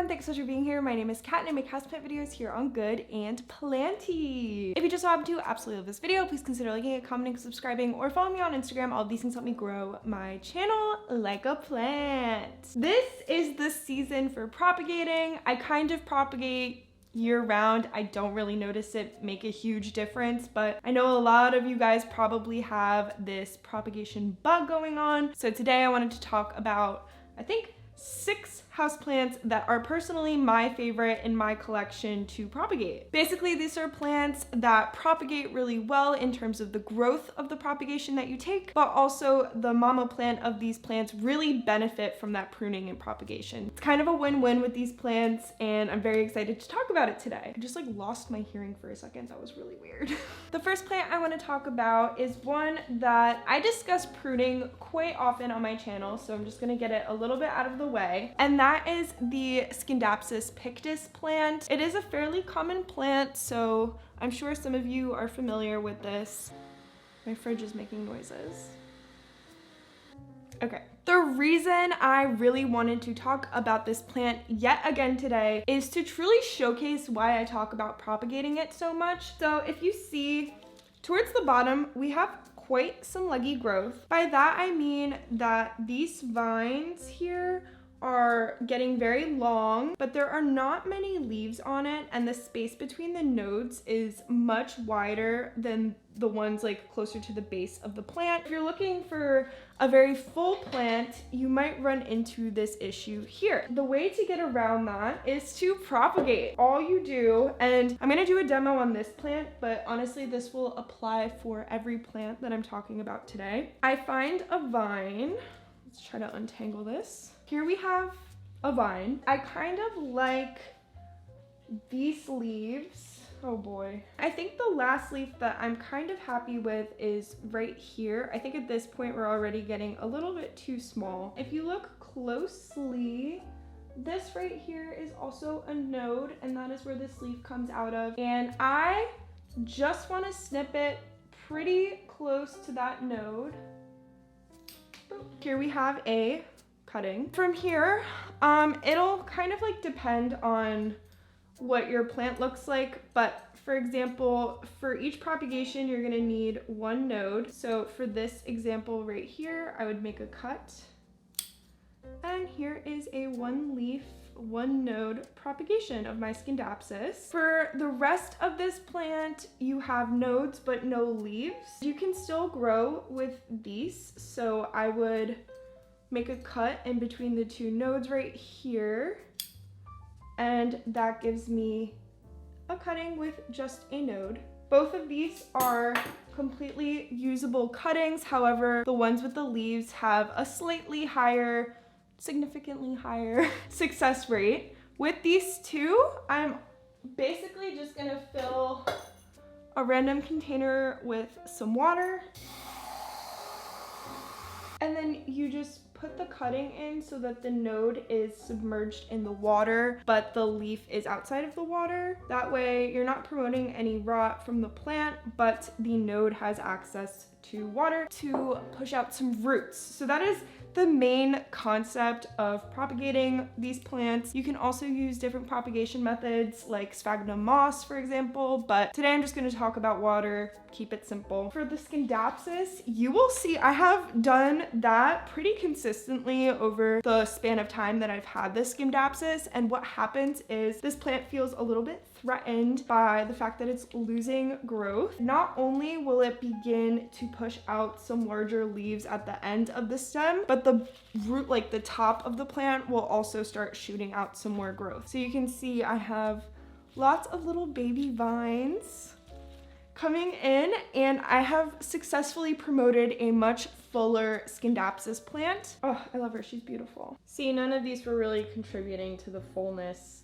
thanks so much for being here. My name is Kat and I make houseplant videos here on Good and Planty. If you just so happen to absolutely love this video, please consider liking it, commenting, subscribing, or follow me on Instagram. All of these things help me grow my channel like a plant. This is the season for propagating. I kind of propagate year round. I don't really notice it make a huge difference, but I know a lot of you guys probably have this propagation bug going on. So today I wanted to talk about, I think, 6 houseplants that are personally my favorite in my collection to propagate. Basically, these are plants that propagate really well in terms of the growth of the propagation that you take, but also the mama plant of these plants really benefit from that pruning and propagation. It's kind of a win-win with these plants, and I'm very excited to talk about it today. I just lost my hearing for a second. That was really weird. The first plant I want to talk about is one that I discuss pruning quite often on my channel, so I'm just going to get it a little bit out of the way, and that is the Scindapsus pictus plant. It is a fairly common plant, so I'm sure some of you are familiar with this. My fridge is making noises. Okay. The reason I really wanted to talk about this plant yet again today is to truly showcase why I talk about propagating it so much. So if you see towards the bottom, we have quite some leggy growth. By that I mean that these vines here are getting very long, but there are not many leaves on it, and the space between the nodes is much wider than the ones closer to the base of the plant. If you're looking for a very full plant, you might run into this issue here. The way to get around that is to propagate. All you do, and I'm gonna do a demo on this plant, but honestly this will apply for every plant that I'm talking about today. I find a vine. Let's try to untangle this. Here we have a vine. I kind of like these leaves. Oh boy. I think the last leaf that I'm kind of happy with is right here. I think at this point we're already getting a little bit too small. If you look closely, this right here is also a node, and that is where this leaf comes out of. And I just want to snip it pretty close to that node. Here we have a cutting. From here, it'll kind of depend on what your plant looks like, but for example, for each propagation, you're gonna need 1 node. So for this example right here, I would make a cut. And here is a 1 leaf, 1 node propagation of my Scindapsus. For the rest of this plant, you have nodes but no leaves. You can still grow with these, so I would make a cut in between the 2 nodes right here, and that gives me a cutting with just a node. Both of these are completely usable cuttings. However, the ones with the leaves have a slightly higher, significantly higher success rate. With these 2, I'm basically just gonna fill a random container with some water, and then you just put the cutting in so that the node is submerged in the water, but the leaf is outside of the water. That way you're not promoting any rot from the plant, but the node has access to water to push out some roots. So that is the main concept of propagating these plants. You can also use different propagation methods like sphagnum moss, for example, but today I'm just going to talk about water, keep it simple. For the Scindapsus, you will see I have done that pretty consistently over the span of time that I've had this Scindapsus, and what happens is this plant feels a little bit threatened by the fact that it's losing growth. Not only will it begin to push out some larger leaves at the end of the stem, but the root, the top of the plant, will also start shooting out some more growth. So you can see I have lots of little baby vines coming in, and I have successfully promoted a much fuller Scindapsus plant. Oh, I love her, she's beautiful. See, none of these were really contributing to the fullness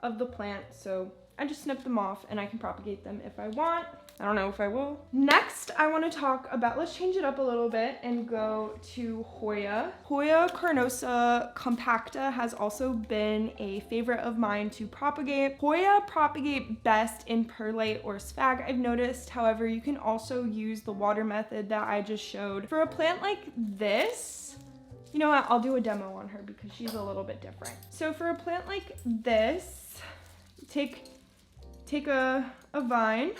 of the plant, so I just snip them off and I can propagate them if I want. I don't know if I will. Next, I want to talk about, let's change it up a little bit and go to Hoya. Hoya carnosa compacta has also been a favorite of mine to propagate. Hoya propagate best in perlite or sphagnum, I've noticed. However, you can also use the water method that I just showed. For a plant like this, You know what, I'll do a demo on her because she's a little bit different. So for a plant like this, take a vine,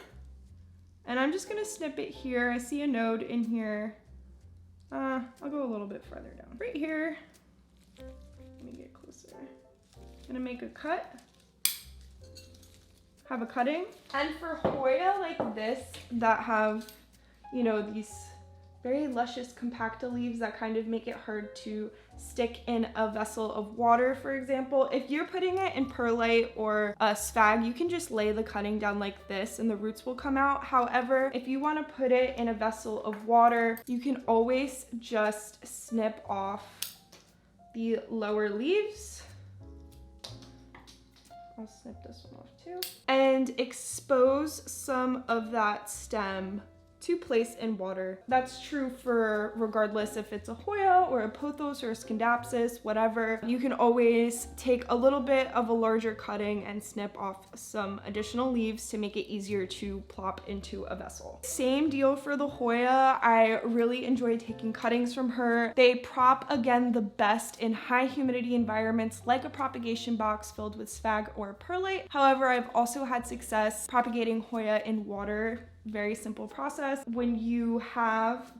and I'm just gonna snip it here. I see a node in here. I'll go a little bit further down. Right here, let me get closer. I'm gonna make a cut, have a cutting. And for Hoya like this that have, you know, these very luscious compacta leaves that kind of make it hard to stick in a vessel of water, for example. If you're putting it in perlite or a sphagnum, you can just lay the cutting down like this and the roots will come out. However, if you want to put it in a vessel of water, you can always just snip off the lower leaves. I'll snip this one off too. And expose some of that stem to place in water. That's true for regardless if it's a Hoya or a Pothos or a Scindapsus, whatever. You can always take a little bit of a larger cutting and snip off some additional leaves to make it easier to plop into a vessel. Same deal for the Hoya. I really enjoy taking cuttings from her. They prop, again, the best in high humidity environments like a propagation box filled with sphagnum or perlite. However, I've also had success propagating Hoya in water. Very simple process. When you have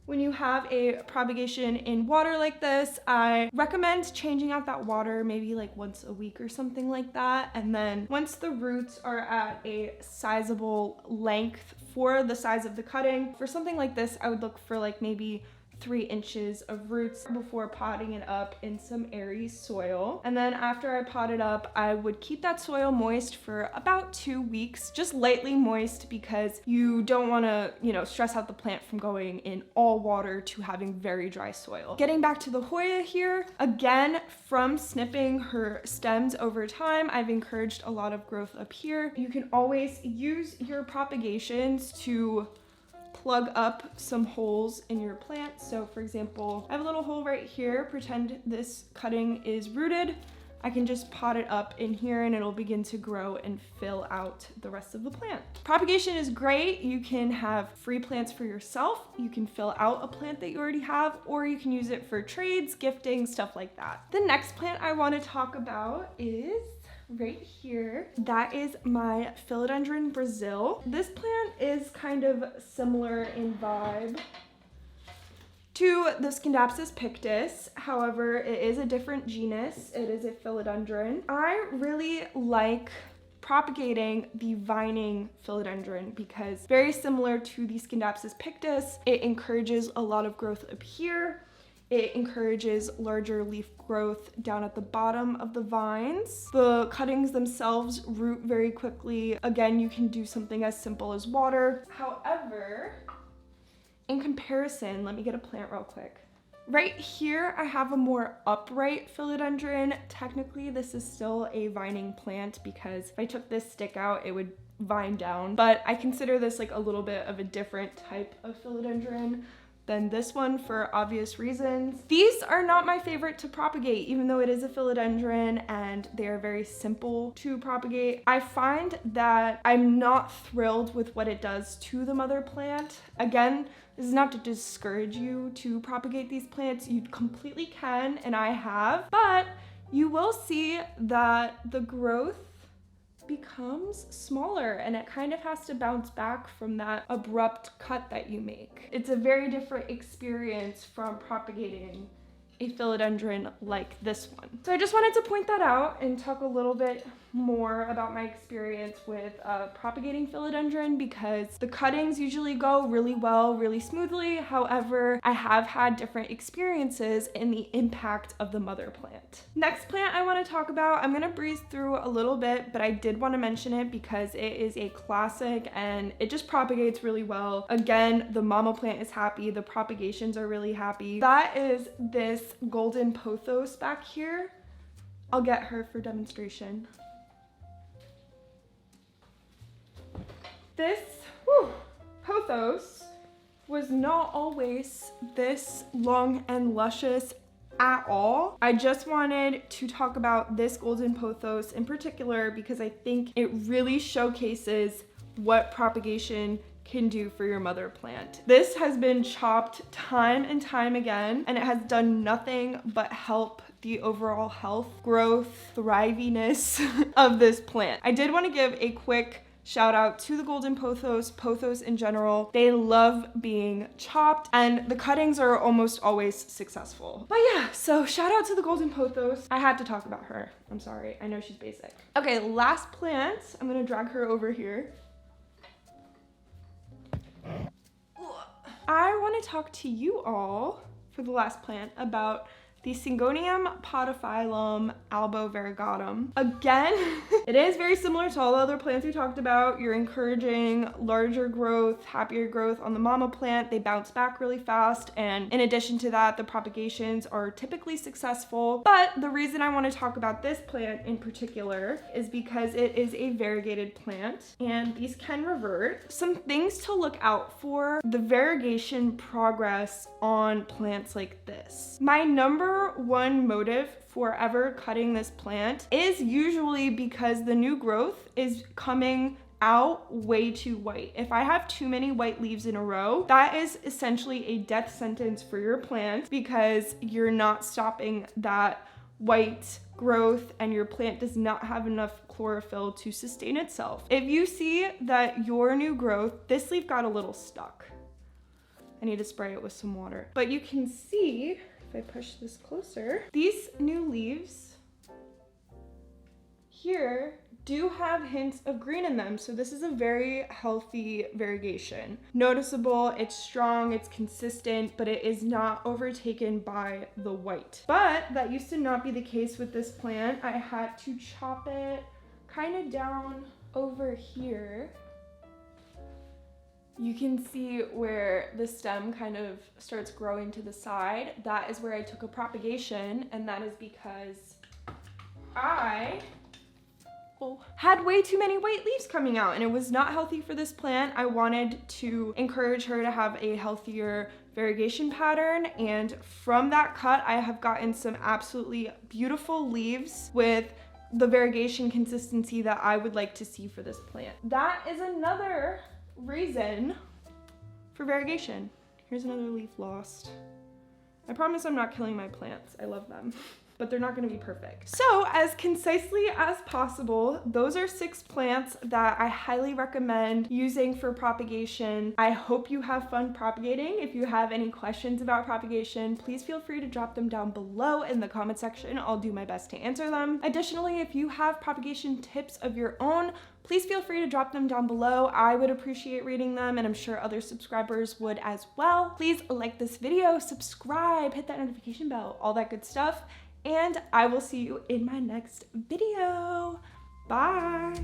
a propagation in water like this, I recommend changing out that water maybe like once a week or something like that. And then once the roots are at a sizable length for the size of the cutting, for something like this, I would look for like maybe 3 inches of roots before potting it up in some airy soil. And then after I pot it up, I would keep that soil moist for about 2 weeks, just lightly moist, because you don't want to, you know, stress out the plant from going in all water to having very dry soil. Getting back to the Hoya here, again, from snipping her stems over time, I've encouraged a lot of growth up here. You can always use your propagations to plug up some holes in your plant. So for example, I have a little hole right here. Pretend this cutting is rooted. I can just pot it up in here and it'll begin to grow and fill out the rest of the plant. Propagation is great. You can have free plants for yourself. You can fill out a plant that you already have, or you can use it for trades, gifting, stuff like that. The next plant I want to talk about is right here. That is my Philodendron Brazil. This plant is kind of similar in vibe to the Scindapsus pictus. However, it is a different genus. It is a philodendron. I really like propagating the vining philodendron because very similar to the Scindapsus pictus, it encourages a lot of growth up here. It encourages larger leaf growth down at the bottom of the vines. The cuttings themselves root very quickly. Again, you can do something as simple as water. However, in comparison, let me get a plant real quick. Right here, I have a more upright philodendron. Technically, this is still a vining plant because if I took this stick out, it would vine down. But I consider this like a little bit of a different type of philodendron than this one for obvious reasons. These are not my favorite to propagate, even though it is a philodendron and they are very simple to propagate. I find that I'm not thrilled with what it does to the mother plant. Again, this is not to discourage you to propagate these plants. You completely can, and I have, but you will see that the growth becomes smaller and it kind of has to bounce back from that abrupt cut that you make. It's a very different experience from propagating a philodendron like this one. So I just wanted to point that out and talk a little bit more about my experience with propagating philodendron because the cuttings usually go really well, really smoothly. However, I have had different experiences in the impact of the mother plant. Next plant I want to talk about, I'm going to breeze through a little bit, but I did want to mention it because it is a classic and it just propagates really well. Again, the mama plant is happy, the propagations are really happy. That is this golden Pothos back here. I'll get her for demonstration. This Pothos was not always this long and luscious at all. I just wanted to talk about this golden Pothos in particular because I think it really showcases what propagation can do for your mother plant. This has been chopped time and time again, and it has done nothing but help the overall health, growth, thriviness of this plant. I did want to give a quick shout out to the golden pothos in general. They love being chopped and the cuttings are almost always successful. But yeah, so shout out to the golden pothos. I had to talk about her. I'm sorry, I know she's basic. Okay, last plant. I'm gonna drag her over here. I want to talk to you all for the last plant about the Syngonium podophyllum albovariegatum. Again, it is very similar to all the other plants we talked about. You're encouraging larger growth, happier growth on the mama plant. They bounce back really fast. And in addition to that, the propagations are typically successful. But the reason I want to talk about this plant in particular is because it is a variegated plant and these can revert. Some things to look out for: the variegation progress on plants like this. My number one motive for ever cutting this plant is usually because the new growth is coming out way too white. If I have too many white leaves in a row, that is essentially a death sentence for your plant because you're not stopping that white growth and your plant does not have enough chlorophyll to sustain itself. If you see that your new growth, this leaf got a little stuck. I need to spray it with some water. But you can see, if I push this closer, these new leaves here do have hints of green in them. So this is a very healthy variegation. Noticeable, it's strong, it's consistent, but it is not overtaken by the white. But that used to not be the case with this plant. I had to chop it kind of down over here. You can see where the stem kind of starts growing to the side. That is where I took a propagation, and that is because I had way too many white leaves coming out and it was not healthy for this plant. I wanted to encourage her to have a healthier variegation pattern, and from that cut I have gotten some absolutely beautiful leaves with the variegation consistency that I would like to see for this plant. That is another reason for variegation. Here's another leaf lost. I promise I'm not killing my plants. I love them, but they're not gonna be perfect. So as concisely as possible, those are 6 plants that I highly recommend using for propagation. I hope you have fun propagating. If you have any questions about propagation, please feel free to drop them down below in the comment section. I'll do my best to answer them. Additionally, if you have propagation tips of your own, please feel free to drop them down below. I would appreciate reading them, and I'm sure other subscribers would as well. Please like this video, subscribe, hit that notification bell, all that good stuff. And I will see you in my next video. Bye.